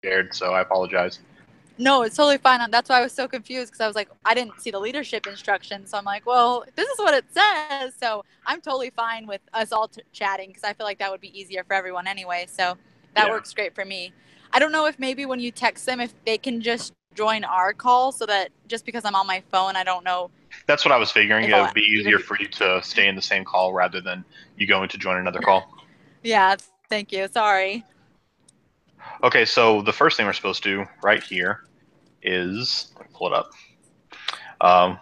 scared, so I apologize. No, it's totally fine. That's why I was so confused because I was like, I didn't see the leadership instructions. So I'm like, well, this is what it says. So I'm totally fine with us all chatting because I feel like that would be easier for everyone anyway. So that Yeah, works great for me. I don't know if maybe when you text them, if they can just join our call so that just because I'm on my phone, I don't know that's what I was figuring. if It I'll would be even easier be. for you to stay in the same call rather than you going to join another call. Yeah, thank you. Sorry. Okay, so the first thing we're supposed to do right here is let me pull it up. Um,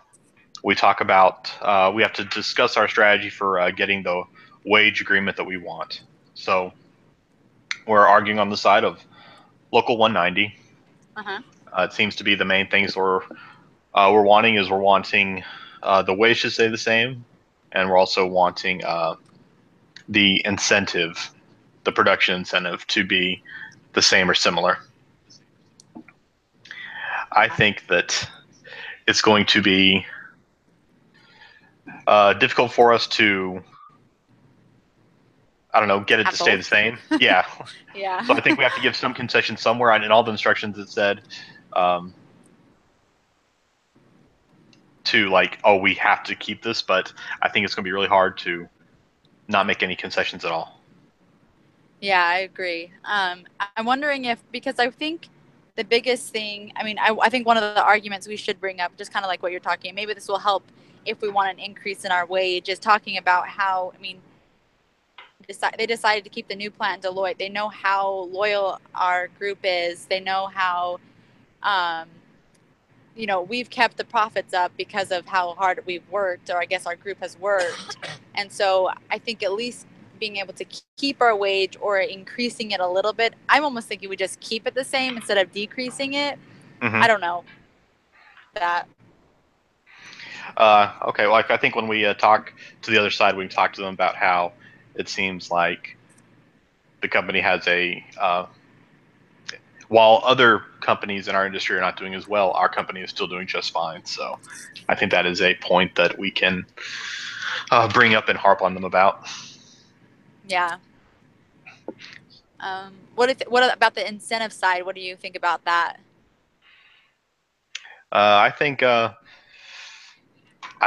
we talk about we have to discuss our strategy for getting the wage agreement that we want. So we're arguing on the side of Local 190. Uh huh. It seems to be the main things we're wanting is we're wanting the wage to stay the same, and we're also wanting the incentive, the production incentive, to be the same or similar. I think that it's going to be difficult for us to, I don't know, get it to Have stay the both. same. Yeah. So I Yeah. think we have to give some concession somewhere. And in all the instructions, it said um, to like, oh, we have to keep this, but I think it's going to be really hard to not make any concessions at all. Yeah, I agree. I'm wondering if, because I think the biggest thing, I mean, I think one of the arguments we should bring up, just kind of like what you're talking, maybe this will help if we want an increase in our wage, is talking about how, I mean, they decided to keep the new plant in Deloitte. They know how loyal our group is. They know how, um, we've kept the profits up because of how hard we've worked, or I guess our group has worked. And so I think at least being able to keep our wage or increasing it a little bit, I'm almost thinking we just keep it the same instead of decreasing it. Mm-hmm. I don't know that. Okay, like I think when we talk to the other side, we can talk to them about how it seems like the company has while other companies in our industry are not doing as well, our company is still doing just fine. So I think that is a point that we can bring up and harp on them about. Yeah. What about the incentive side? What do you think about that? I think I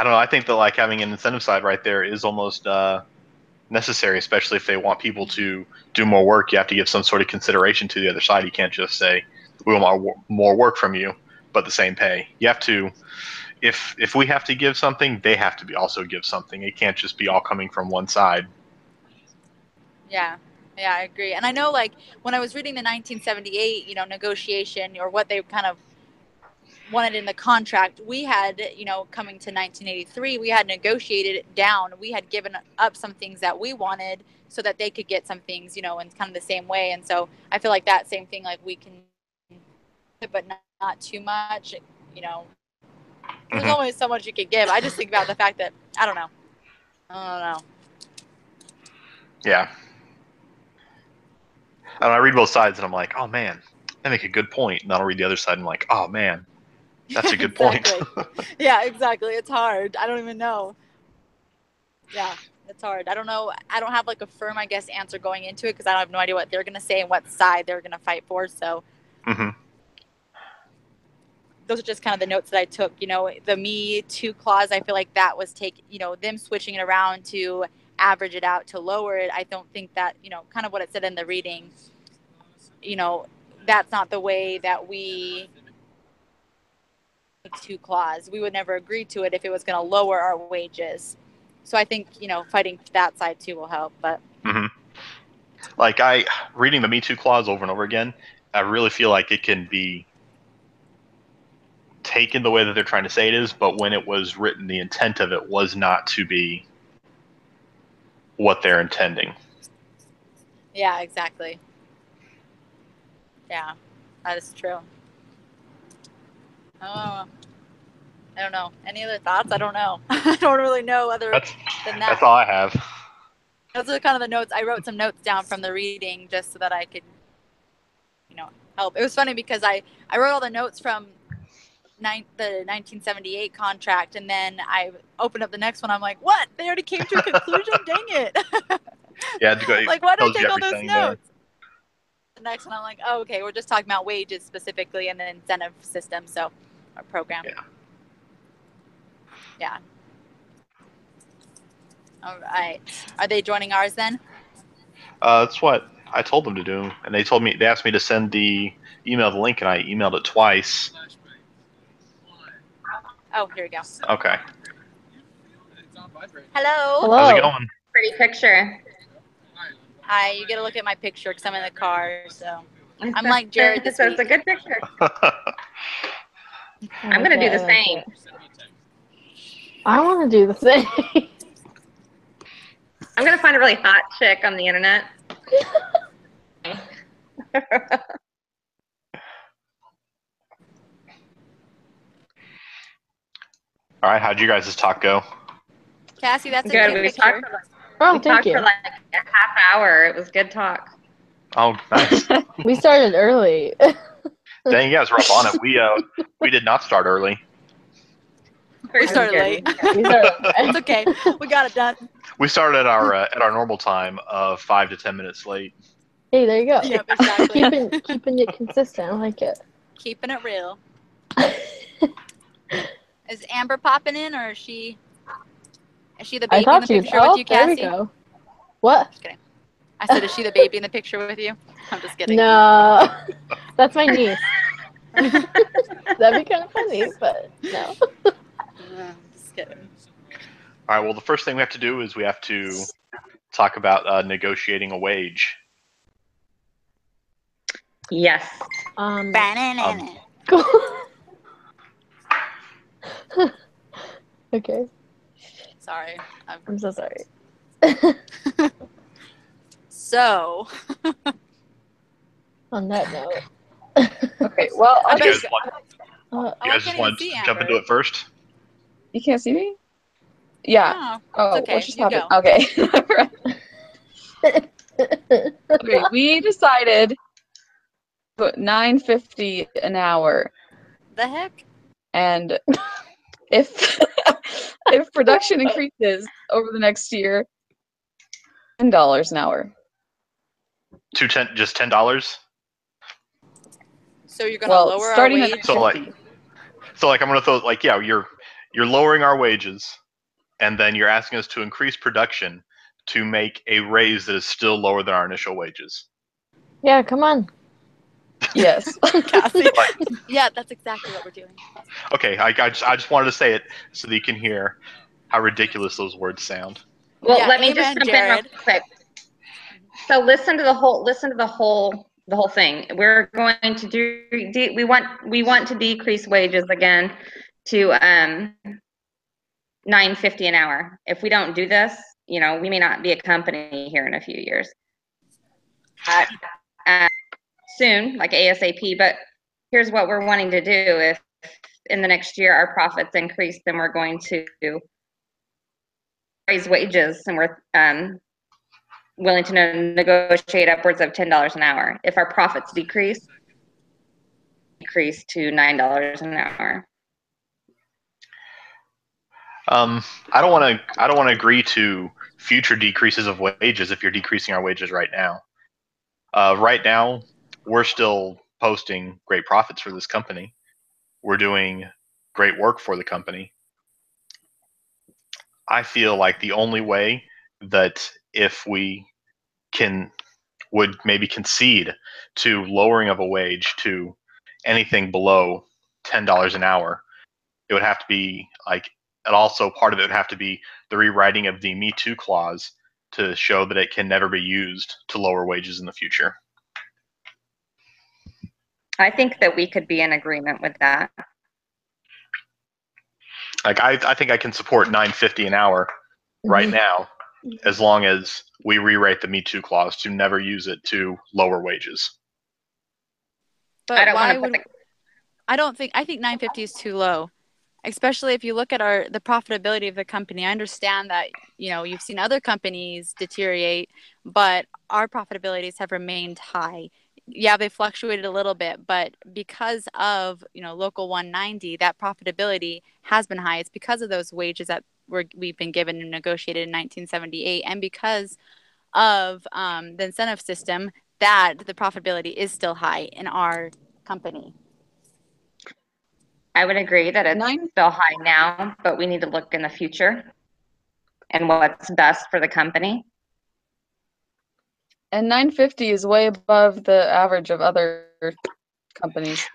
don't know. I think that like having an incentive side right there is almost necessary, especially if they want people to do more work. You have to give some sort of consideration to the other side. You can't just say we want more work from you, but the same pay. You have to. If we have to give something, they have to be also give something. It can't just be all coming from one side. Yeah. Yeah, I agree. And I know, like, when I was reading the 1978, negotiation, or what they kind of wanted in the contract, we had, coming to 1983, we had negotiated it down. We had given up some things that we wanted so that they could get some things, in kind of the same way. And so I feel like that same thing, like we can, but not too much, you know, there's Hmm. only so much you could give. I just think about the fact that, I don't know. I don't know. Yeah, and I read both sides, and I'm like, oh man, they make a good point. And then I'll read the other side, and I'm like, oh man, that's a good point. Exactly. Yeah, exactly. It's hard. I don't even know. Yeah, it's hard. I don't know. I don't have like a firm, I guess, answer going into it because I have no idea what they're going to say and what side they're going to fight for. So Hmm. those are just kind of the notes that I took. The Me Too clause, I feel like that was them switching it around to average it out to lower it. I don't think that, kind of what it said in the reading, you know, that's not the way that we to clause. We would never agree to it if it was going to lower our wages. So I think, fighting that side too will help. But Hmm. Like I reading the Me Too clause over and over again, I really feel like it can be taken the way that they're trying to say it is, but when it was written, the intent of it was not to be what they're intending. yeah, exactly. Yeah, that is true. Oh, I don't know. Any other thoughts? I don't know. I don't really know other That's than that's that. all I have. Those are kind of the notes. I wrote some notes down from the reading just so that I could, help. It was funny because I wrote all the notes from the 1978 contract, and then I opened up the next one. I'm like, what? They already came to a conclusion? Dang it! Yeah, it Like, why did I tells you take all those everything there. notes? next one. I'm like, oh, okay, we're just talking about wages specifically and the incentive system, so our program. Yeah. All right. Are they joining ours then? That's what I told them to do, and they asked me to send the link, and I emailed it twice. Oh, here we go. Okay. Hello. How's it going? Pretty picture. Hi. You get to look at my picture because I'm in the car, so I'm like Jared this That's a week. good picture. I'm gonna do the same. I want to do the same. I'm gonna find a really hot chick on the internet. All right, how'd you guys' talk go? Cassie, that's a Good. cute We picture. talked for like a half hour. It was good talk. Oh, nice. We started early. Dang, you guys were up on it. We did not start early. We started late. It's okay. We got it done. We started at our normal time of 5 to 10 minutes late. Hey, there you go. Yep, exactly. keeping it consistent. I like it. Keeping it real. Is Amber popping in, or is she the baby in the picture with you, Cassie? There we go. What? Just kidding. I said, is she the baby in the picture with you? I'm just kidding. No, that's my niece. That'd be kind of funny, but no. Just kidding. All right, well, the first thing we have to do is we have to talk about negotiating a wage. Yes. Okay. Sorry. I'm so sorry. So. On that note. Okay, well, you guys just want to jump into it first? You can't see me? Yeah. Oh, okay. What's your topic? Okay. Okay, we decided put $9.50 an hour. The heck? And if if production increases over the next year, $10 an hour. Just $10? So you're gonna lower our wage? So I'm gonna throw you're lowering our wages, and then you're asking us to increase production to make a raise that is still lower than our initial wages. Yeah, come on. Yes. Cassie. Yeah, that's exactly what we're doing. Okay, I just wanted to say it so that you can hear how ridiculous those words sound. Well, let me just jump in real quick. So listen to the whole thing. We're going to do. We want to decrease wages again to $9.50 an hour. If we don't do this, we may not be a company here in a few years. Soon, like ASAP. But here's what we're wanting to do: if in the next year our profits increase, then we're going to raise wages, and we're willing to negotiate upwards of $10 an hour. If our profits decrease to $9 an hour. I don't want to agree to future decreases of wages if you're decreasing our wages right now. Right now, we're still posting great profits for this company. We're doing great work for the company. I feel like the only way that if we would maybe concede to lowering of a wage to anything below $10 an hour, it would have to be and also part of it would have to be the rewriting of the Me Too clause to show that it can never be used to lower wages in the future. I think that we could be in agreement with that. I think I can support $9.50 an hour right now, as long as we rewrite the Me Too clause to never use it to lower wages. But I think $9.50 is too low, especially if you look at the profitability of the company. I understand that you've seen other companies deteriorate, but our profitabilities have remained high. Yeah, they fluctuated a little bit, but because of Local 190, that profitability has been high. It's because of those wages that we've been given and negotiated in 1978, and because of the incentive system that the profitability is still high in our company. I would agree that it's still high now, but we need to look in the future and what's best for the company. And 950 is way above the average of other companies.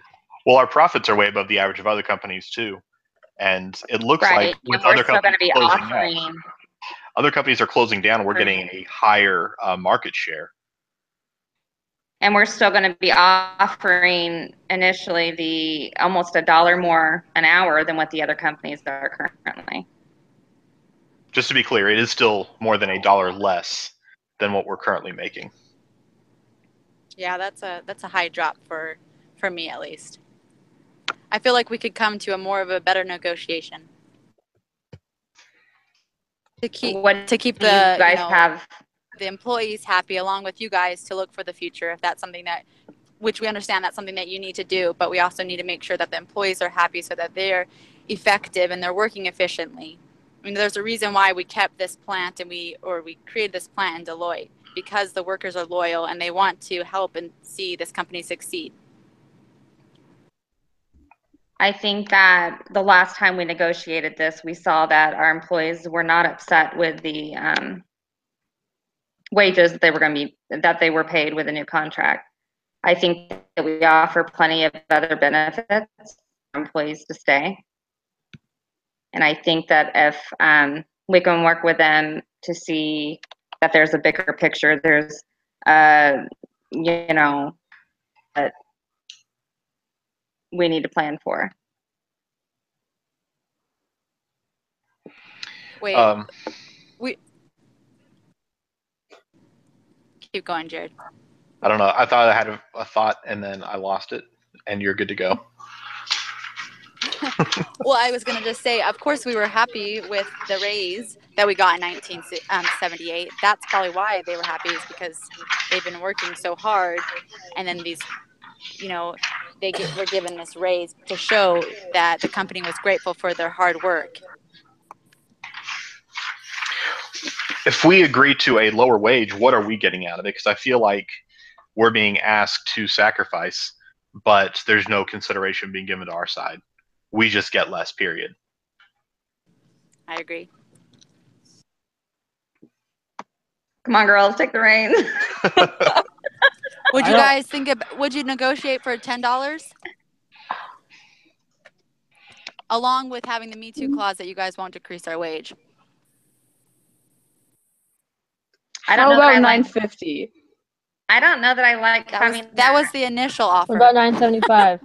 Well, our profits are way above the average of other companies too, and it looks like with other companies closing down, other companies are closing down. We're getting a higher market share, and we're still going to be offering initially the almost $1 more an hour than what the other companies are currently. Just to be clear, it is still more than $1 less than what we're currently making. Yeah, that's a high drop for me at least. I feel like we could come to a more of a better negotiation to keep the the employees happy, along with you guys, to look for the future. If that's something that, which we understand that's something that you need to do, but we also need to make sure that the employees are happy so that they're effective and they're working efficiently. I mean, there's a reason why we kept this plant and we created this plant in Deloitte, because the workers are loyal and they want to help and see this company succeed. I think that the last time we negotiated this, we saw that our employees were not upset with the wages that they were paid with a new contract. I think that we offer plenty of other benefits for employees to stay. And I think that if we can work with them to see that there's a bigger picture, there's, you know, that we need to plan for. Wait, keep going, Jared. I don't know. I thought I had a thought and then I lost it, and you're good to go. Well, I was going to just say, of course, we were happy with the raise that we got in 1978. That's probably why they were happy, is because they've been working so hard. And then these, you know, were given this raise to show that the company was grateful for their hard work. If we agree to a lower wage, what are we getting out of it? Because I feel like we're being asked to sacrifice, but there's no consideration being given to our side. We just get less, period. I agree. Come on, girls, take the reins. Would you guys would you negotiate for $10? Along with having the Me Too clause that you guys won't decrease our wage. I don't know about $9.50? I don't know that I like having that was the initial offer. What about $9.75?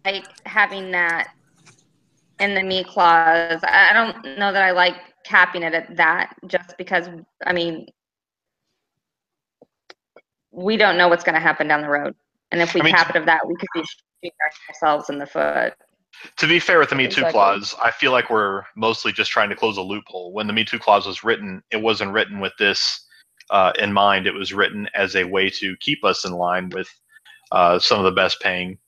Like having that in the me clause. I don't know that I like capping it at that, just because, I mean, we don't know what's going to happen down the road. And if we cap it at that, we could be shooting ourselves in the foot. To be fair with the Me Too clause, I feel like we're mostly just trying to close a loophole. When the Me Too clause was written, it wasn't written with this in mind. It was written as a way to keep us in line with some of the best paying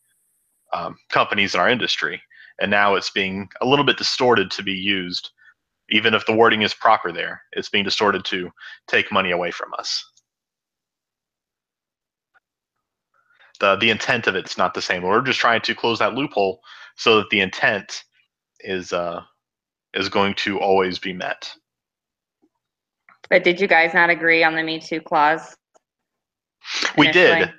companies in our industry. And now it's being a little bit distorted to be used. Even if the wording is proper there, it's being distorted to take money away from us. The intent of it's not the same. We're just trying to close that loophole so that the intent is going to always be met. But did you guys not agree on the Me Too clause? We did.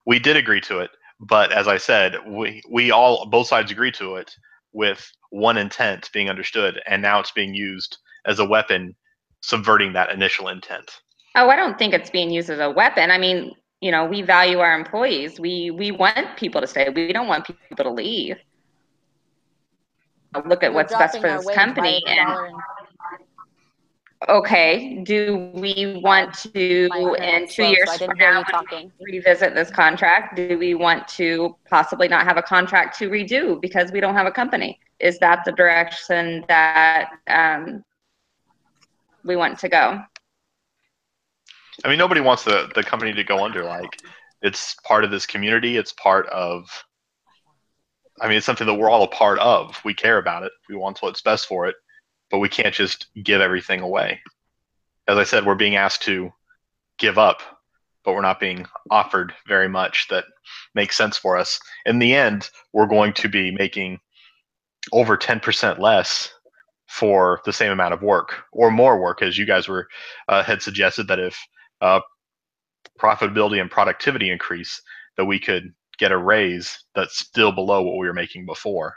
We did agree to it, but as I said, both sides agreed to it with one intent being understood, and now it's being used as a weapon, subverting that initial intent. Oh, I don't think it's being used as a weapon. I mean, you know, we value our employees. We want people to stay. We don't want people to leave. Look at what's best for this company. Okay, do we want to, in 2 years from now, revisit this contract? Do we want to possibly not have a contract to redo because we don't have a company? Is that the direction that we want to go? I mean, nobody wants the company to go under. Like, it's part of this community. It's part of, I mean, it's something that we're all a part of. We care about it. We want what's best for it, but we can't just give everything away. As I said, we're being asked to give up, but we're not being offered very much that makes sense for us. In the end, we're going to be making over 10% less for the same amount of work, or more work, as you guys were had suggested that if profitability and productivity increase, that we could get a raise that's still below what we were making before.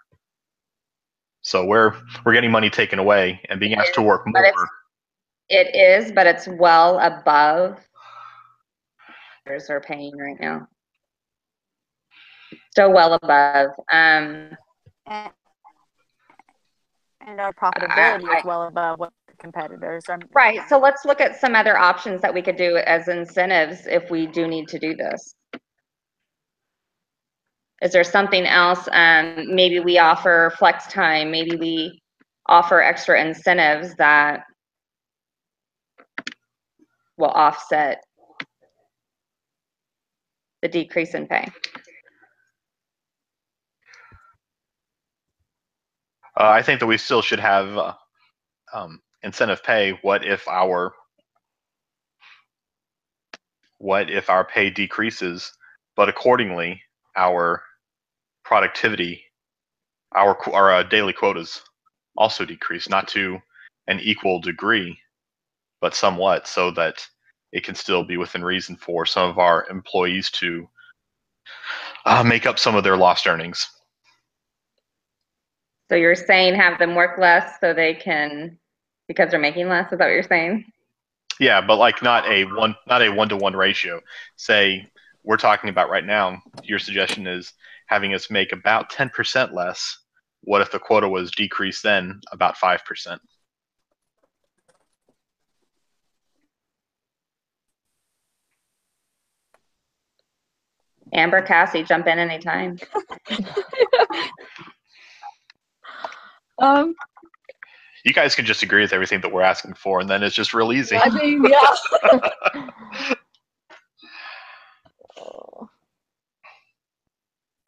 So we're getting money taken away and being asked to work more. It is, but it's well above what are paying right now. So well above. And our profitability is well above what the competitors are. Right. So let's look at some other options that we could do as incentives if we do need to do this. Is there something else? Maybe we offer flex time. Maybe we offer extra incentives that will offset the decrease in pay. I think that we still should have incentive pay. What if our pay decreases, but accordingly our productivity, our daily quotas also decrease, not to an equal degree, but somewhat, so that it can still be within reason for some of our employees to make up some of their lost earnings. So you're saying have them work less so they can, because they're making less? Is that what you're saying? Yeah, but like not a one-to-one ratio. Say we're talking about right now, your suggestion is having us make about 10% less. What if the quota was decreased then about 5%? Amber, Cassie, jump in anytime. You guys can just agree with everything that we're asking for, and then it's just real easy. I mean,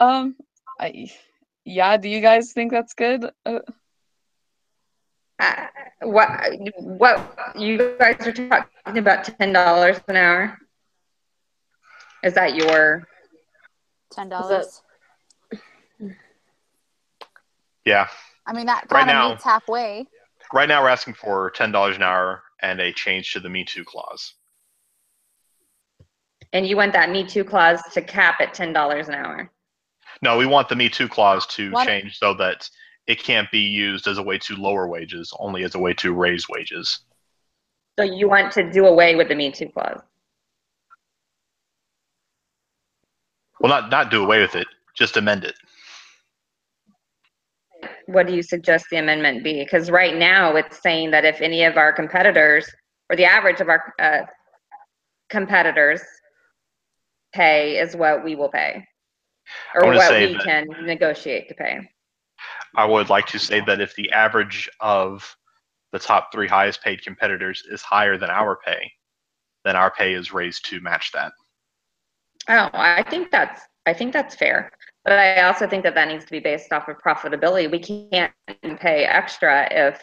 yeah. Yeah, do you guys think that's good? What you guys are talking about $10 an hour? Is that your $10? Yeah. I mean, that kind of meets halfway. Right now, we're asking for $10 an hour and a change to the Me Too clause. And you want that Me Too clause to cap at $10 an hour? No, we want the Me Too clause to change so that it can't be used as a way to lower wages, only as a way to raise wages. So you want to do away with the Me Too clause? Well, not do away with it, just amend it. What do you suggest the amendment be? Because right now it's saying that if any of our competitors, or the average of our competitors pay is what we will pay, or what we can negotiate to pay. I would like to say that if the average of the top 3 highest paid competitors is higher than our pay, then our pay is raised to match that. Oh, I think that's fair. But I also think that needs to be based off of profitability. We can't pay extra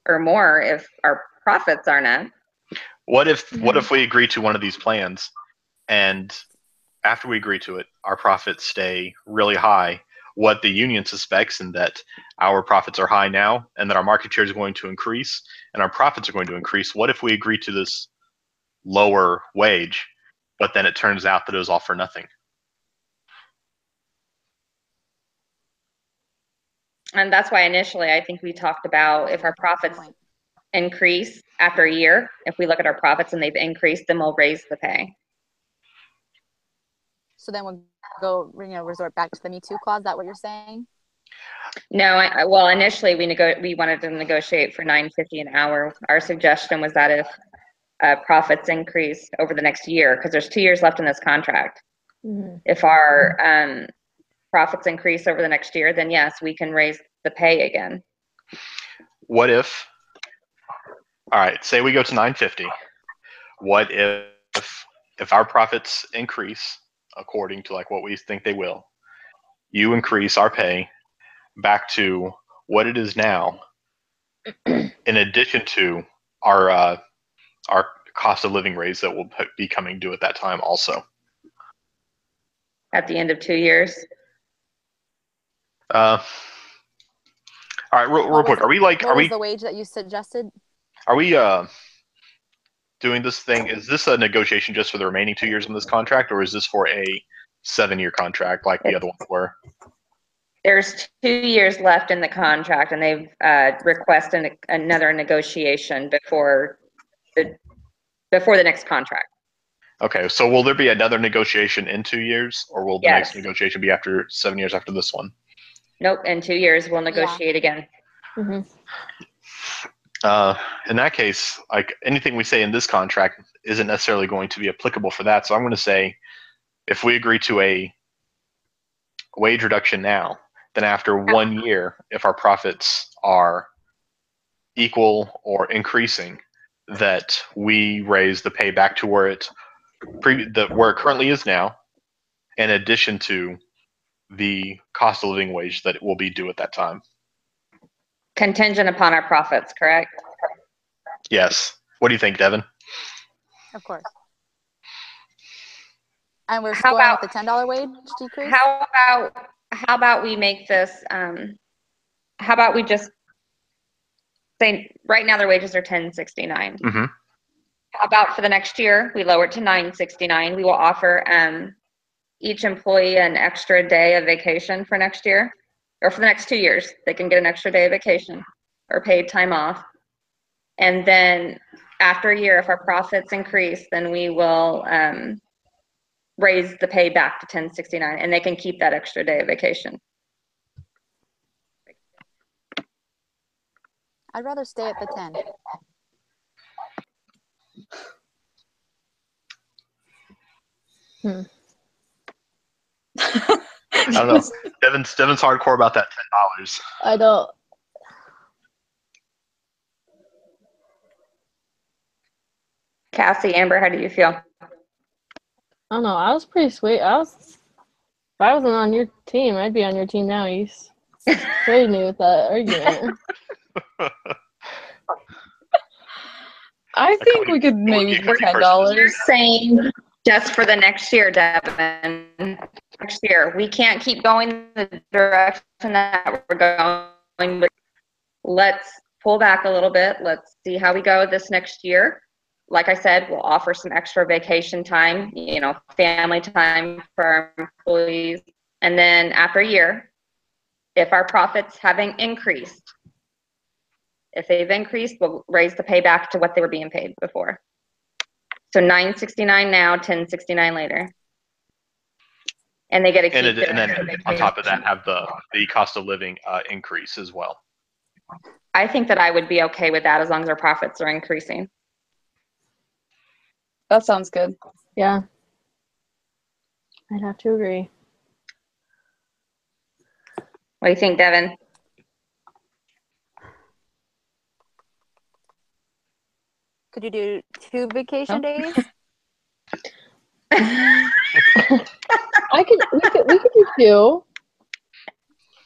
or more if our profits aren't up. What if we agree to one of these plans, and after we agree to it, our profits stay really high? What the union suspects, and that our profits are high now, and that our market share is going to increase, and our profits are going to increase. What if we agree to this lower wage, but then it turns out that it was all for nothing? And that's why initially I think we talked about if our profits increase after a year, if we look at our profits and they've increased, then we'll raise the pay. So then we'll go, resort back to the Me Too clause. Is that what you're saying? No, well, initially we wanted to negotiate for $9.50 an hour. Our suggestion was that if profits increase over the next year, because there's 2 years left in this contract, if our profits increase over the next year, then yes, we can raise the pay again. What if, all right, say we go to $9.50. What if our profits increase according to like what we think they will, you increase our pay back to what it is now, in addition to our cost of living raise that will be coming due at that time also. At the end of 2 years. All right, real quick. Are we the wage that you suggested? Are we doing this thing? Is this a negotiation just for the remaining 2 years in this contract, or is this for a 7-year contract like the other ones were? There's 2 years left in the contract, and they've requested another negotiation before the next contract. Okay, so will there be another negotiation in 2 years, or will the Yes. next negotiation be after 7 years after this one? Nope, in 2 years we'll negotiate again. Mm-hmm. In that case, like anything we say in this contract isn't necessarily going to be applicable for that. So I'm going to say, if we agree to a wage reduction now, then after 1 year, if our profits are equal or increasing, that we raise the pay back to where it currently is now, in addition to the cost of living wage that it will be due at that time. Contingent upon our profits, correct? Yes. What do you think, Devin? Of course. And we're How going about- with the $10 wage decrease? How about we make this, how about we just say, right now their wages are $10.69. Mm-hmm. How about for the next year, we lower it to $9.69. We will offer each employee an extra day of vacation for next year, or for the next 2 years. They can get an extra day of vacation or paid time off. And then after a year, if our profits increase, then we will raise the pay back to $10.69, and they can keep that extra day of vacation. I'd rather stay at the 10. I don't know. Devin's hardcore about that $10. I don't. Cassie, Amber, how do you feel? I don't know. I was pretty sweet. If I wasn't on your team, I'd be on your team now. You swayed me with that argument. I think we could maybe do $10. You're saying just for the next year, Devin. Next year, we can't keep going the direction that we're going. Let's pull back a little bit. Let's see how we go this next year. Like I said, we'll offer some extra vacation time, family time for our employees. And then after a year, if our profits having increased, if they've increased, we'll raise the pay back to what they were being paid before. So $9.69 now, $10.69 later. And they get a keep. And then on top of that, have the cost of living increase as well. I think that I would be okay with that as long as our profits are increasing. That sounds good. Yeah. I'd have to agree. What do you think, Devin? Could you do 2 vacation days? We could do 2.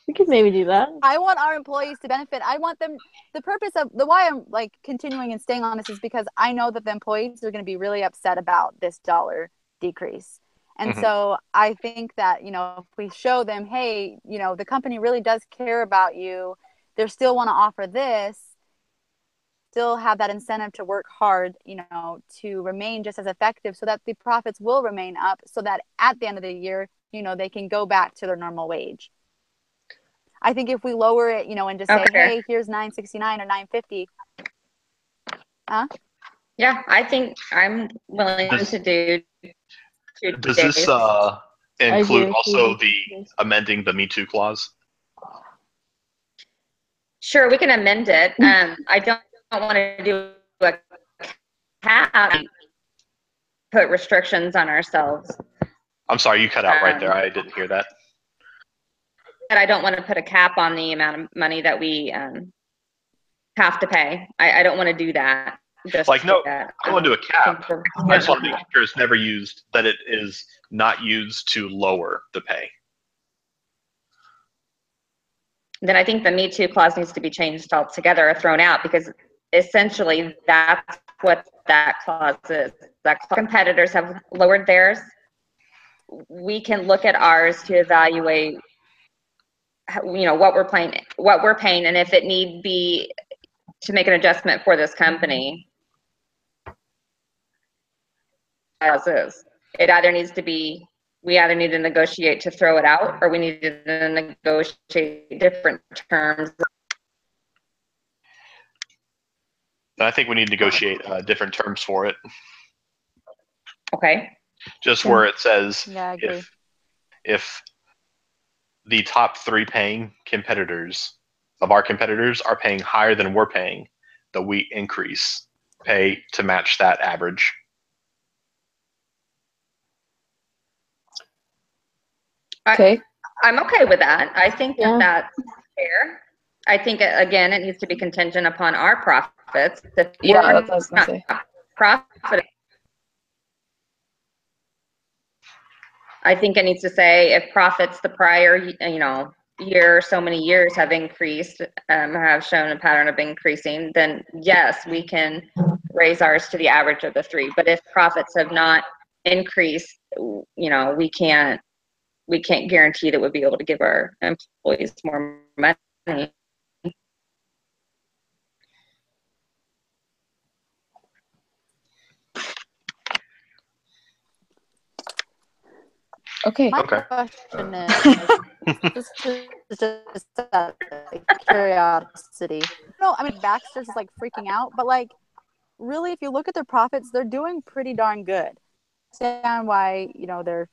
We could maybe do that. I want our employees to benefit. I want them. The purpose of why I'm continuing and staying on this is because I know that the employees are going to be really upset about this dollar decrease. And so I think that, if we show them, hey, the company really does care about you, they still want to offer this, still have that incentive to work hard, to remain just as effective so that the profits will remain up so that at the end of the year, they can go back to their normal wage. I think if we lower it, and just say, hey, here's $9.69 or $9.50. Huh? Yeah, I think I'm willing to do 2 Does days. this include also the amending the Me Too clause? Sure, we can amend it. I don't want to do a cap, put restrictions on ourselves. I'm sorry, you cut out right there. I didn't hear that. But I don't want to put a cap on the amount of money that we have to pay. I don't want to do that. I don't want to do a cap. I just want to make sure it's never used, that it is not used to lower the pay. Then I think the Me Too clause needs to be changed altogether or thrown out, because essentially that's what that clause is. That competitors have lowered theirs. We can look at ours to evaluate, what we're paying, and if it need be to make an adjustment for this company. As is, it either needs to be. We either need to negotiate to throw it out, or we need to negotiate different terms. I think we need to negotiate different terms for it. Okay. Just where it says Yeah, I agree. if the top 3 paying competitors of our competitors are paying higher than we're paying, that we increase pay to match that average. Okay. I'm okay with that. I think Yeah. that's fair. I think, again, it needs to be contingent upon our profits. If Yeah, we're that's what I was gonna say. profit, I think it needs to say if profits the prior, year, so many years have increased, have shown a pattern of increasing, then yes, we can raise ours to the average of the 3. But if profits have not increased, we can't guarantee that we'll be able to give our employees more money. Okay. My Okay. question is, just out of curiosity. No, I mean, Baxter's is like freaking out, but like, really, if you look at their profits, they're doing pretty darn good. Understand why, they're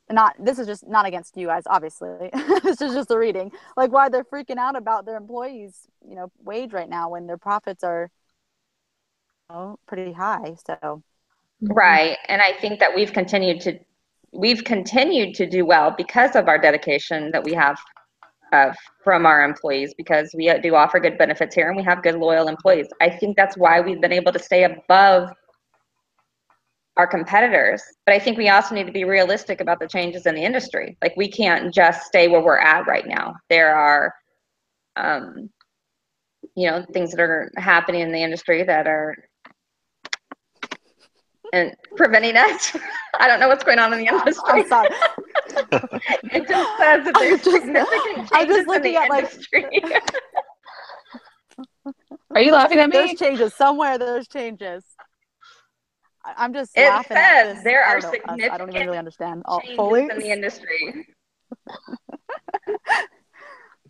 not, this is just not against you guys, obviously. This is just a reading. Like, why they're freaking out about their employees, wage right now when their profits are pretty high. So, Right. And I think that we've continued to do well because of our dedication that we have from our employees, because we do offer good benefits here and we have good loyal employees. I think that's why we've been able to stay above our competitors. But I think we also need to be realistic about the changes in the industry. Like, we can't just stay where we're at right now. There are things that are happening in the industry that are and preventing us. I don't know what's going on in the industry. I'm sorry. It just says that there's significant changes in the industry. Are you laughing at me? There's changes somewhere. There's changes. I'm just It laughing says at this. there are I don't significant even really understand changes fully. in the industry.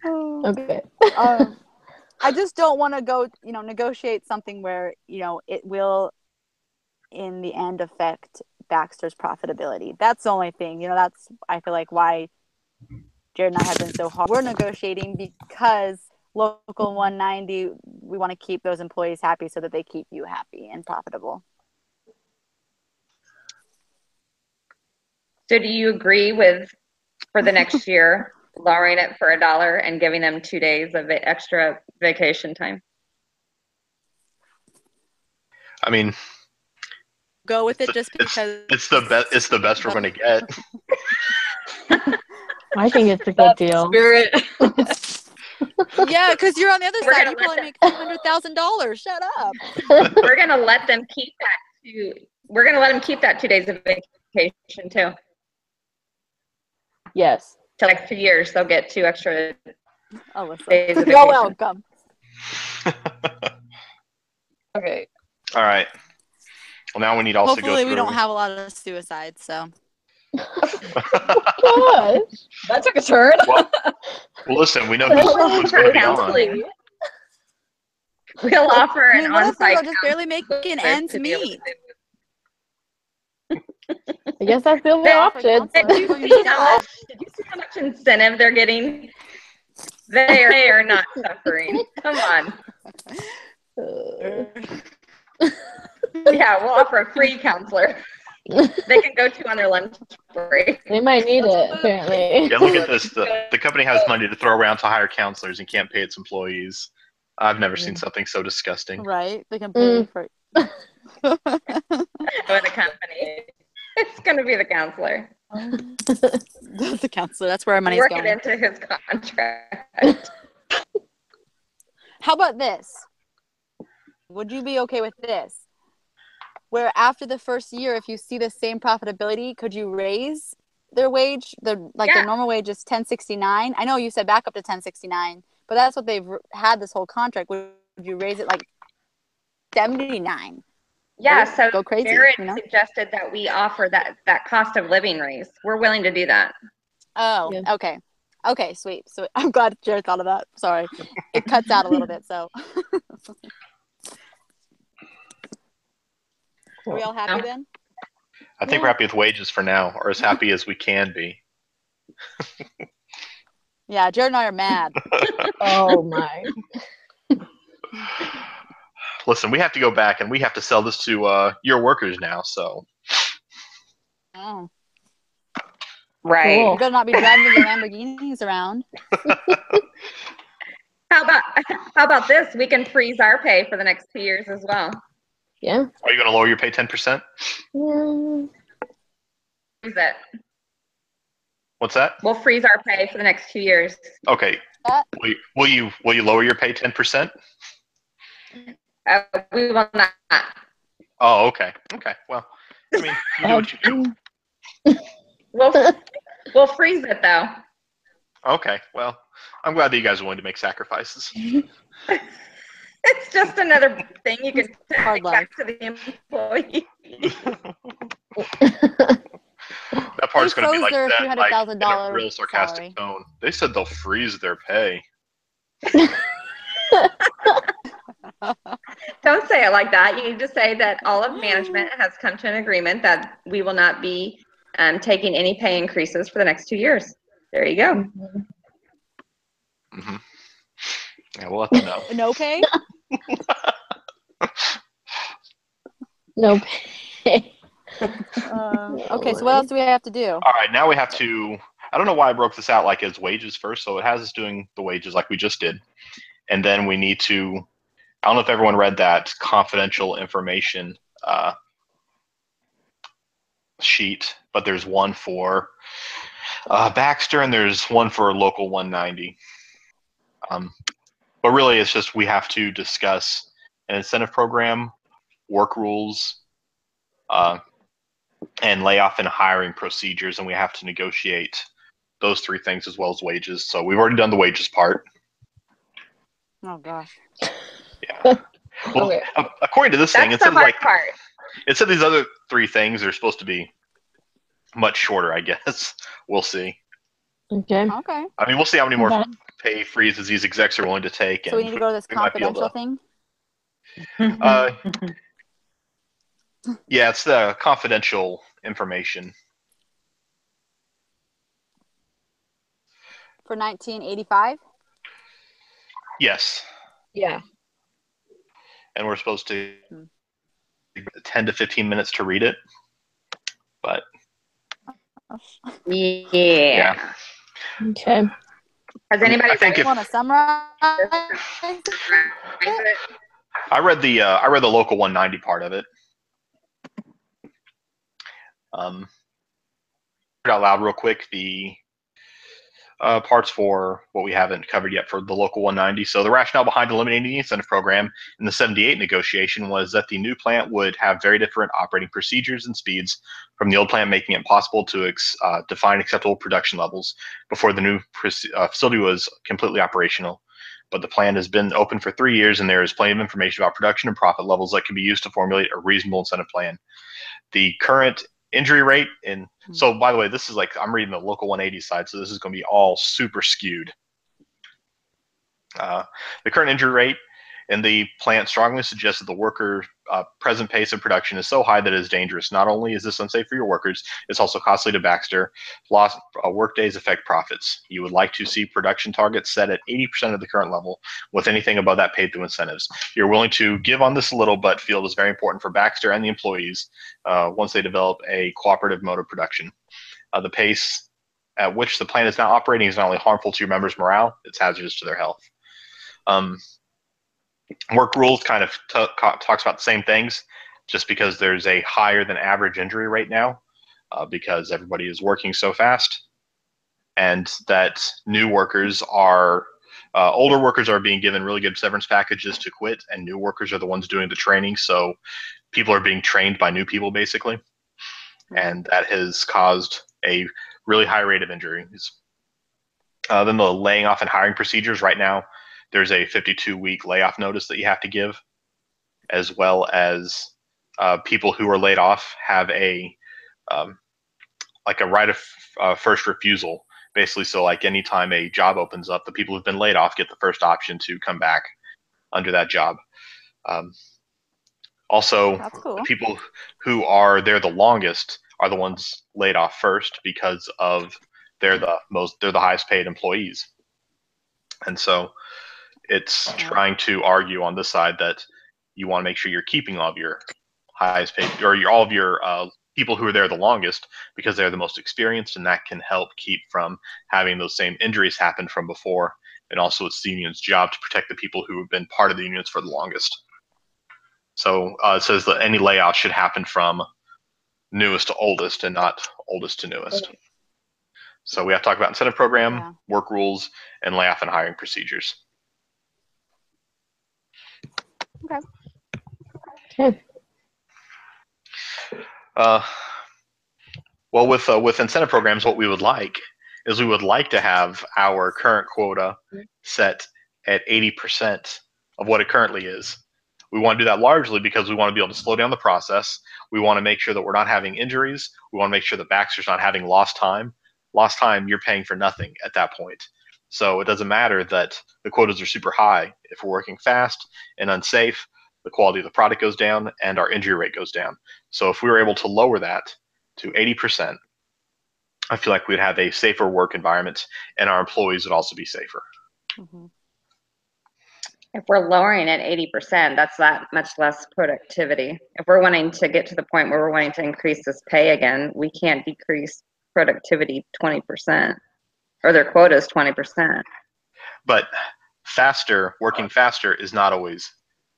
Okay. I just don't want to go, negotiate something where, it will, in the end, affect Baxter's profitability. That's the only thing. That's, I feel like, why Jared and I have been so hard. We're negotiating because Local 190, we want to keep those employees happy so that they keep you happy and profitable. So do you agree with, for the next year, lowering it for $1 and giving them 2 days of extra vacation time? I mean, go with it just because it's the best we're going to get. I think it's a good deal. Spirit. Yeah, because you're on the other We're side. gonna You let probably make $200,000. Shut up. We're going to let them keep that. We're going to let them keep that 2 days of vacation too. Yes. Till next 2 years, they'll get 2 extra Alyssa. days of You're vacation. welcome. Okay. All right. Well, now we need also Hopefully go through. we don't have a lot of suicides. So. Gosh. That took a turn. Well, listen, we know who's going to be on. We'll offer I mean, an what if they're on-site just barely making ends meet? I guess that's the only option. Did you see how much incentive they're getting? They are not suffering. Come on. Yeah, we'll offer a free counselor. They can go to on their lunch break. They might need it, apparently. Yeah, look at this. The company has money to throw around to hire counselors and can't pay its employees. I've never seen something so disgusting. Right? They can pay for Or the company. It's going to be the counselor. the counselor. That's where our money's Work going. it into his contract. How about this? Would you be okay with this? where after the first year, if you see the same profitability, could you raise their wage? Their normal wage is $10.69. I know you said back up to $10.69, but that's what they've had this whole contract. Would you raise it like $79? Yeah, so go crazy. Jared suggested that we offer that cost of living raise. We're willing to do that. Oh, yeah. Okay, sweet. So I'm glad Jared thought of that. Sorry, it cuts out a little bit. So, are we all happy then? I think we're happy with wages for now, or as happy as we can be. Yeah, Jared and I are mad. Oh my. Listen, we have to go back and we have to sell this to your workers now, so. Oh. Right. You better not be driving your Lamborghinis around. How about this? We can freeze our pay for the next 2 years as well. Yeah. Are you going to lower your pay 10%? Yeah. Freeze it. What's that? We'll freeze our pay for the next 2 years. Okay. Will you lower your pay 10%? We will not. Oh, okay. Okay. Well, I mean, you do what you do. We'll freeze it though. Okay. Well, I'm glad that you guys are willing to make sacrifices. It's just another thing you can take back to the employee. That part's going to be like their that, like $300,000 in a real sarcastic salary. tone. They said they'll freeze their pay. Don't say it like that. You need to say that all of management has come to an agreement that we will not be taking any pay increases for the next 2 years. There you go. Mm-hmm. Yeah, we'll let them know. No pay? No pay. Okay, so what else do we have to do? All right, now we have to. I don't know why I broke this out like as wages first. So it has us doing the wages like we just did, and then we need to. I don't know if everyone read that confidential information sheet, but there's one for Baxter and there's one for Local 190. But really, it's just we have to discuss an incentive program, work rules, and layoff and hiring procedures, and we have to negotiate those three things as well as wages. So we've already done the wages part. Oh gosh. Yeah. Well, Okay. According to this thing, it That's said the hard part. It said these other three things are supposed to be much shorter. I guess we'll see. Okay. Okay. I mean, we'll see how many more pay freezes these execs are willing to take. So we need to go to this confidential thing? Yeah, it's the confidential information. For 1985? Yes. Yeah. And we're supposed to 10 to 15 minutes to read it. But Yeah. Okay. Has anybody want to summarize? I read the Local 190 part of it. Out loud real quick the parts for what we haven't covered yet for the Local 190. So the rationale behind eliminating the incentive program in the 78 negotiation was that the new plant would have very different operating procedures and speeds from the old plant, making it possible to define acceptable production levels before the new facility was completely operational. But the plan has been open for 3 years, and there is plenty of information about production and profit levels that can be used to formulate a reasonable incentive plan. The current injury rate so by the way, this is like I'm reading the Local 180 side, so this is going to be all super skewed. The current injury rate in the plant strongly suggests that the worker present pace of production is so high that it is dangerous. Not only is this unsafe for your workers, it's also costly to Baxter. Lost work days affect profits. You would like to see production targets set at 80% of the current level, with anything above that paid through incentives. You're willing to give on this a little, but feel it is very important for Baxter and the employees once they develop a cooperative mode of production. The pace at which the plant is now operating is not only harmful to your members' morale, it's hazardous to their health. Work rules kind of talks about the same things, just because there's a higher than average injury rate now because everybody is working so fast, and that new workers are older workers are being given really good severance packages to quit, and new workers are the ones doing the training. So people are being trained by new people, basically. And that has caused a really high rate of injuries. Then the laying off and hiring procedures. Right now, there's a 52-week layoff notice that you have to give, as well as people who are laid off have a like a right of first refusal, basically. So like anytime a job opens up, the people who've been laid off get the first option to come back under that job. Also, cool. The people who are there the longest are the ones laid off first because of they're the highest paid employees. And so it's trying to argue on this side that you want to make sure you're keeping all of your highest paid, or all of your people who are there the longest, because they're the most experienced, and that can help keep from having those same injuries happen from before. And also it's the union's job to protect the people who have been part of the unions for the longest. So it says that any layout should happen from newest to oldest and not oldest to newest. So we have to talk about incentive program, work rules, and layoff and hiring procedures. Okay. Well, with incentive programs, what we would like is we would like to have our current quota set at 80% of what it currently is. We want to do that largely because we want to be able to slow down the process. We want to make sure that we're not having injuries. We want to make sure that Baxter's not having lost time. Lost time, you're paying for nothing at that point. So it doesn't matter that the quotas are super high. If we're working fast and unsafe, the quality of the product goes down and our injury rate goes down. So if we were able to lower that to 80%, I feel like we'd have a safer work environment and our employees would also be safer. If we're lowering it 80%, that's that much less productivity. If we're wanting to get to the point where we're wanting to increase this pay again, we can't decrease productivity 20%, or their quota is 20%. But working faster is not always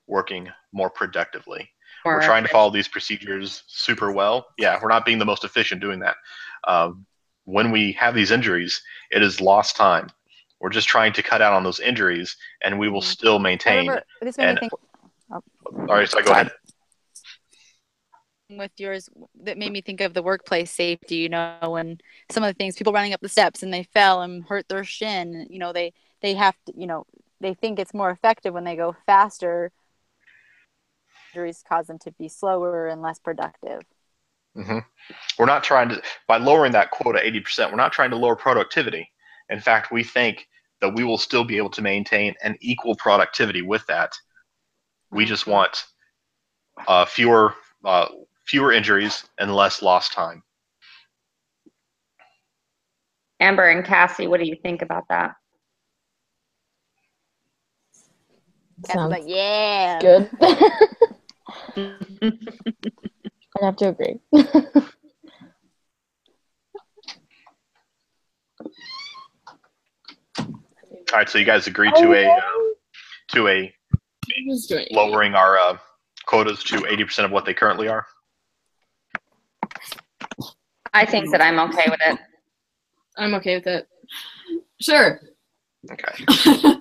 working more productively. We're trying to follow these procedures super well. Yeah, we're not being the most efficient doing that. When we have these injuries, it is lost time. We're just trying to cut out on those injuries, and we will still maintain. This made me think. All right, so go ahead. With yours, that made me think of the workplace safety. You know, when some of the things, people running up the steps and they fell and hurt their shin. You know, they have to. You know, they think it's more effective when they go faster. Injuries cause them to be slower and less productive. We're not trying to, by lowering that quota 80%, we're not trying to lower productivity. In fact, we think that we will still be able to maintain an equal productivity with that. We just want fewer injuries and less lost time. Amber and Cassie, what do you think about that? Sounds like, yeah. Good. I'd have to agree. All right, so you guys agree to a lowering our quotas to 80% of what they currently are? I think that I'm okay with it. I'm okay with it. Sure. Okay.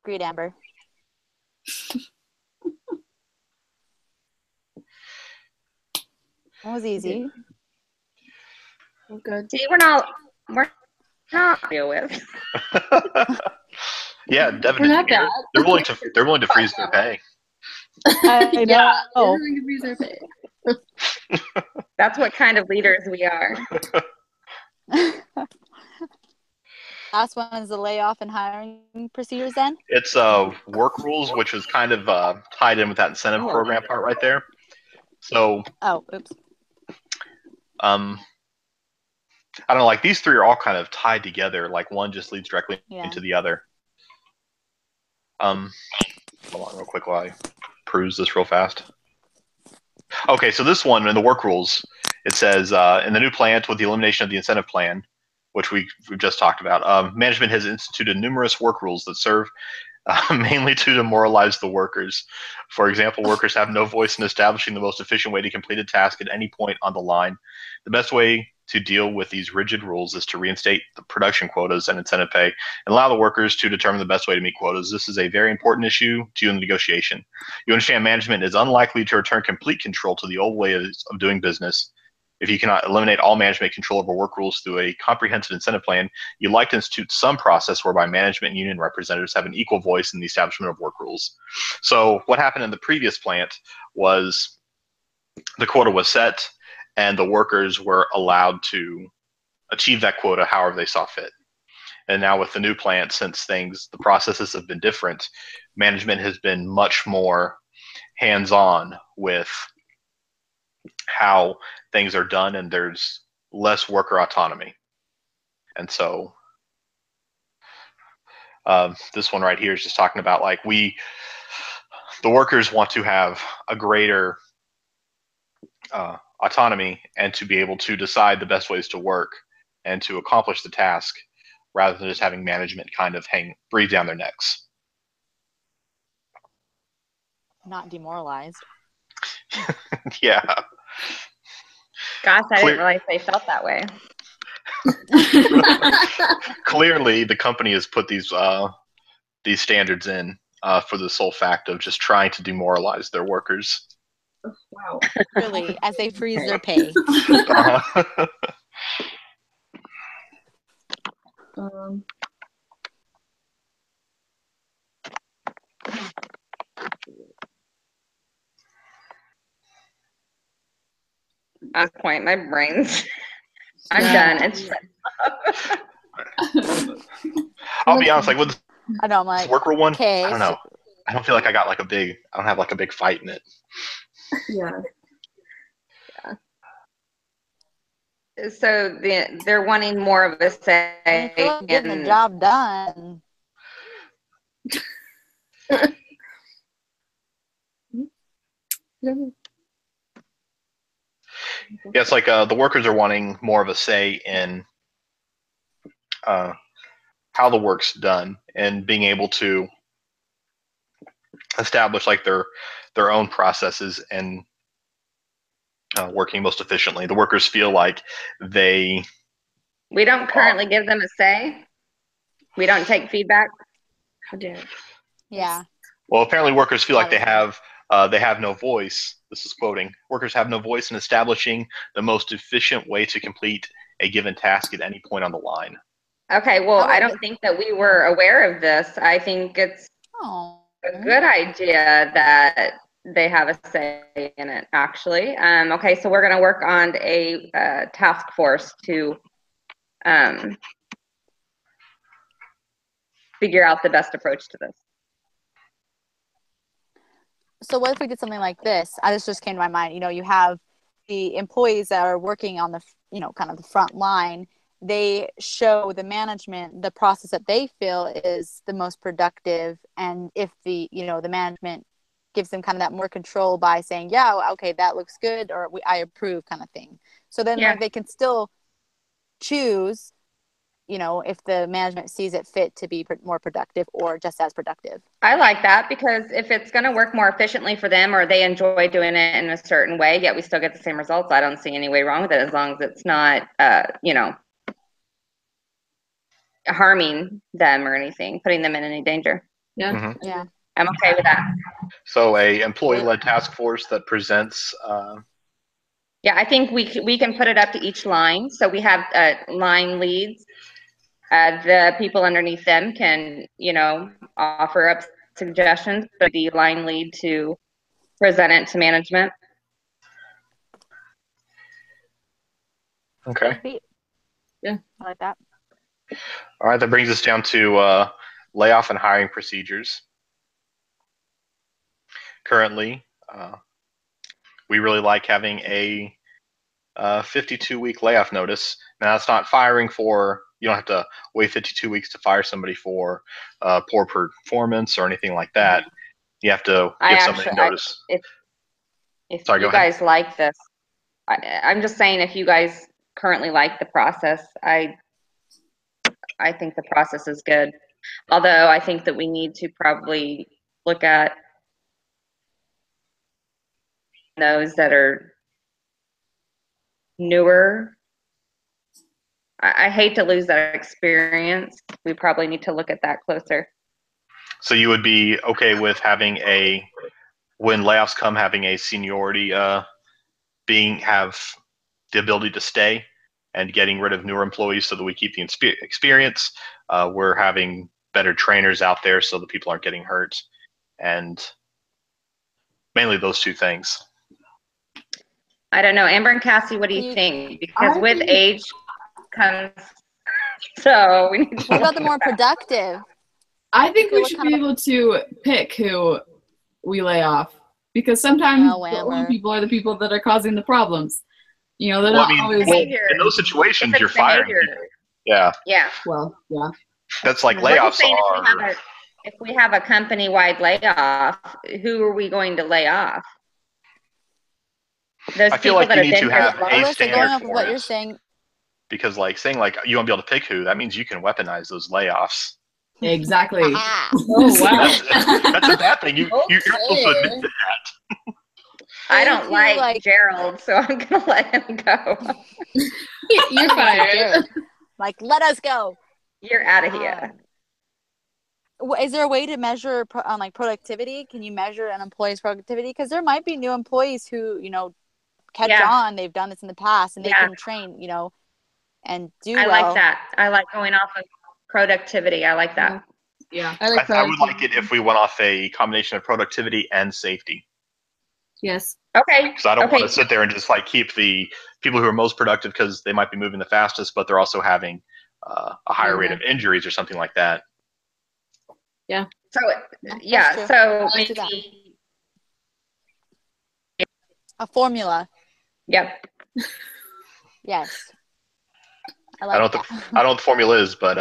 Agreed, Amber. That was easy. Oh, good. See, we're not deal with. Yeah, Devin. We're not bad. They're willing to freeze their pay. I know. Yeah, they're willing to freeze their pay. That's what kind of leaders we are. Last one is the layoff and hiring procedures then? It's work rules, which is kind of tied in with that incentive program part right there. So oops. I don't know, like these three are all kind of tied together, like one just leads directly into the other. Hold on real quick while I peruse this real fast. Okay, so this one in the work rules, it says in the new plant with the elimination of the incentive plan, which we've just talked about, management has instituted numerous work rules that serve mainly to demoralize the workers. For example, workers have no voice in establishing the most efficient way to complete a task at any point on the line. The best way to deal with these rigid rules is to reinstate the production quotas and incentive pay and allow the workers to determine the best way to meet quotas. This is a very important issue to you in the negotiation. You understand management is unlikely to return complete control to the old ways of doing business. If you cannot eliminate all management control over work rules through a comprehensive incentive plan, you'd like to institute some process whereby management and union representatives have an equal voice in the establishment of work rules. So what happened in the previous plant was the quota was set and the workers were allowed to achieve that quota however they saw fit. And now with the new plant, since the processes have been different, management has been much more hands-on with how things are done, and there's less worker autonomy. And so this one right here is just talking about like the workers want to have a greater autonomy and to be able to decide the best ways to work and to accomplish the task rather than just having management kind of breathe down their necks. Not demoralized. Yeah. Gosh, I didn't realize they felt that way. Clearly, the company has put these standards in for the sole fact of just trying to demoralize their workers. Wow. Really, as they freeze their pay. At this point, my brain's I'm done. It's I'll be honest, like with I know, I'm this like, work rule one, okay. I don't know. I don't feel like I got like I don't have like a big fight in it. Yeah. So they're wanting more of a say I feel like getting the job done. Yeah, it's like the workers are wanting more of a say in how the work's done and being able to establish like their own processes and working most efficiently. The workers feel like we don't currently give them a say. We don't take feedback. How dare. Yeah. Well, apparently workers feel like they have no voice. This is quoting. Workers have no voice in establishing the most efficient way to complete a given task at any point on the line. Okay, well, I don't think that we were aware of this. I think it's a good idea that they have a say in it, actually. Okay, so we're going to work on a task force to figure out the best approach to this. So what if we did something like this? This just came to my mind. You know, you have the employees that are working on the, kind of the front line. They show the management the process that they feel is the most productive. And if the management gives them kind of that more control by saying, yeah, okay, that looks good, or I approve kind of thing. So then like, they can still choose, if the management sees it fit to be more productive or just as productive. I like that, because if it's going to work more efficiently for them or they enjoy doing it in a certain way, yet we still get the same results, I don't see any way wrong with it, as long as it's not, harming them or anything, putting them in any danger. Yeah. Mm-hmm. Yeah. I'm okay with that. So a employee-led task force that presents. Yeah, I think we can put it up to each line. So we have line leads. The people underneath them can, offer up suggestions, but the line lead to present it to management. Okay. Yeah, I like that. All right, that brings us down to layoff and hiring procedures. Currently, we really like having a 52-week layoff notice. Now, it's not firing for, you don't have to wait 52 weeks to fire somebody for poor performance or anything like that. You have to give somebody notice. If you guys like this, I'm just saying, if you guys currently like the process, I think the process is good. Although I think that we need to probably look at those that are newer I hate to lose that experience. We probably need to look at that closer. So you would be okay with having when layoffs come, having a seniority have the ability to stay and getting rid of newer employees so that we keep the experience. We're having better trainers out there so that people aren't getting hurt, and mainly those two things. I don't know. Amber and Cassie, what do you think? Because with age comes, so we need to. What about the more productive? I think we should be able to pick who we lay off, because sometimes the old people are the people that are causing the problems. You know, they're not always. Well, in those situations, you're firing people. Yeah. Yeah. Well, yeah. That's like layoffs are. If we have a company-wide layoff, who are we going to lay off? Those I feel like you need to have a standard going off for of what it. you're saying. Because like saying like you won't be able to pick who, that means you can weaponize those layoffs. Exactly. Oh wow. That's a bad thing. You're supposed to admit to that. I don't like Gerald, so I'm gonna let him go. You're fired. Like, let us go. You're out of here. Is there a way to measure like productivity? Can you measure an employee's productivity? Because there might be new employees who, you know, catch on. They've done this in the past, and they can train, you know, and do well. I like that. I like going off of productivity. I like that. Yeah. I would like it if we went off a combination of productivity and safety. Yes. Okay. Because I don't want to sit there and just like keep the people who are most productive because they might be moving the fastest, but they're also having a higher rate of injuries or something like that. Yeah. So so maybe a formula. Yep. Yes. I don't know what the formula is, but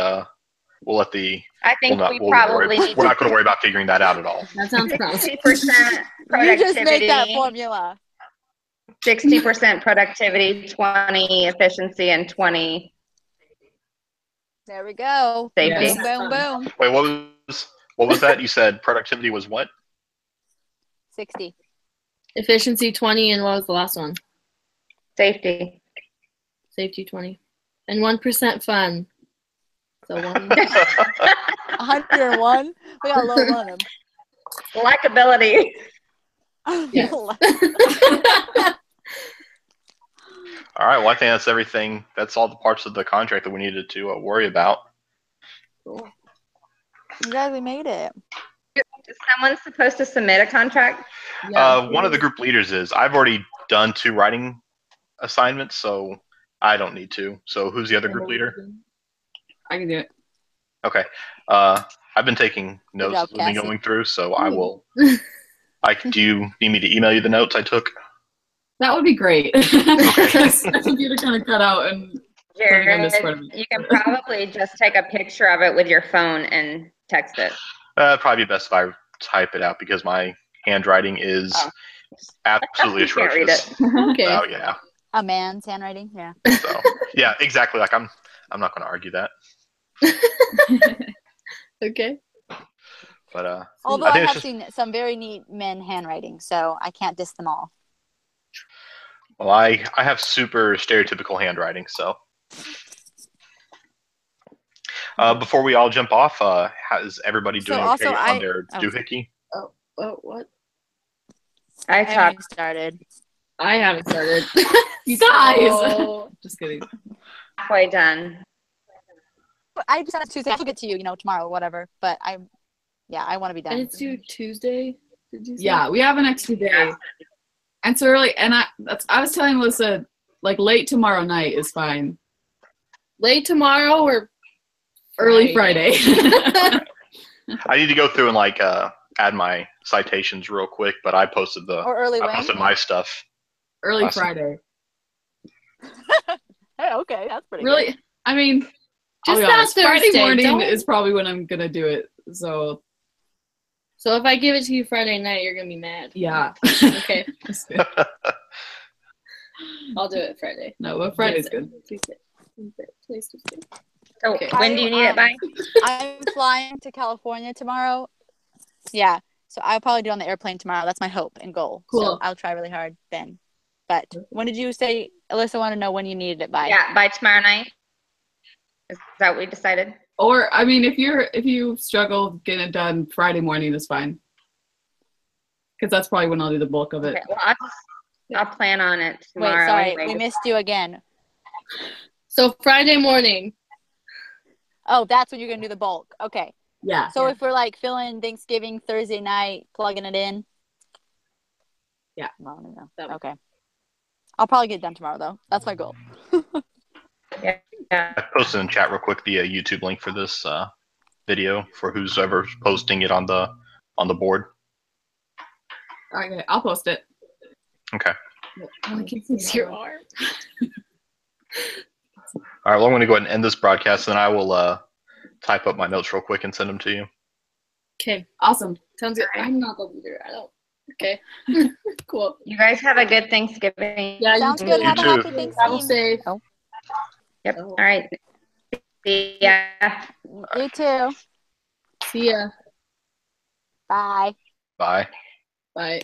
we'll let the. I think we're not going to worry about figuring that out at all. That sounds promising. 60% productivity. You just make that formula. 60% productivity, 20 efficiency, and 20. There we go. Safety. Boom, boom, boom. Wait, what was that? You said productivity was what? 60. Efficiency 20, and what was the last one? Safety. Safety 20. And 1% fun. So 101. We got a low one of them. Likability. Yes. All right. Well, I think that's everything. That's all the parts of the contract that we needed to worry about. Cool. You guys, we made it. Is someone supposed to submit a contract? One of the group leaders is. I've already done 2 writing assignments, so I don't need to. So who's the other group leader? I can do it. Okay. I've been taking notes as we've been going through, so I will. Do you need me to email you the notes I took? That would be great. Because my computer kind of cut out and. Jared, you can probably just take a picture of it with your phone and text it. Probably best if I type it out because my handwriting is absolutely atrocious. Okay. Oh yeah. A man's handwriting, yeah. So yeah, exactly. Like I'm not going to argue that. Okay. But although I have seen some very neat men handwriting, so I can't diss them all. Well, I have super stereotypical handwriting, so. Before we all jump off, is everybody doing okay on their doohickey? Oh, what? I haven't started. I haven't started. You guys! Just kidding. Halfway done. I just had Tuesday. I'll get to you, tomorrow or whatever. But I want to be done. And it's due Tuesday. Did you say? Yeah, we have an extra day. And so early, and I was telling Melissa, like late tomorrow night is fine. Late tomorrow or early Friday. I need to go through and like add my citations real quick, but I posted my stuff. Early Friday. Hey, okay, that's pretty really good. I mean, just not Friday morning is probably when I'm gonna do it. So if I give it to you Friday night, you're gonna be mad. Yeah. Okay. I'll do it Friday. No, but Friday's good. So when do you need it by? I'm flying to California tomorrow. Yeah. So I'll probably do it on the airplane tomorrow. That's my hope and goal. Cool. So I'll try really hard then. But when did you say, Alyssa, want to know when you needed it by? Yeah, by tomorrow night. Is that what we decided? Or I mean, if you struggle getting it done Friday morning is fine. Because that's probably when I'll do the bulk of it. Okay, well, I'll plan on it tomorrow. Wait, sorry, anyway. we missed you again. So Friday morning. Oh, that's when you're gonna do the bulk. Okay. Yeah. So if we're like filling Thanksgiving Thursday night, plugging it in. Yeah. Okay. I'll probably get it done tomorrow though. That's my goal. Yeah. I posted in chat real quick the YouTube link for this video for who's ever posting it on the board. Okay, I'll post it. Okay. I can see your arm. All right. Well, I'm going to go ahead and end this broadcast, and I will type up my notes real quick and send them to you. Okay. Awesome. Sounds good. I'm not the leader. I don't. Okay. Cool. You guys have a good Thanksgiving. Yeah. Sounds good. Have a happy Thanksgiving. Travel safe. Oh. Yep. All right. See ya. You too. See ya. Bye. Bye. Bye.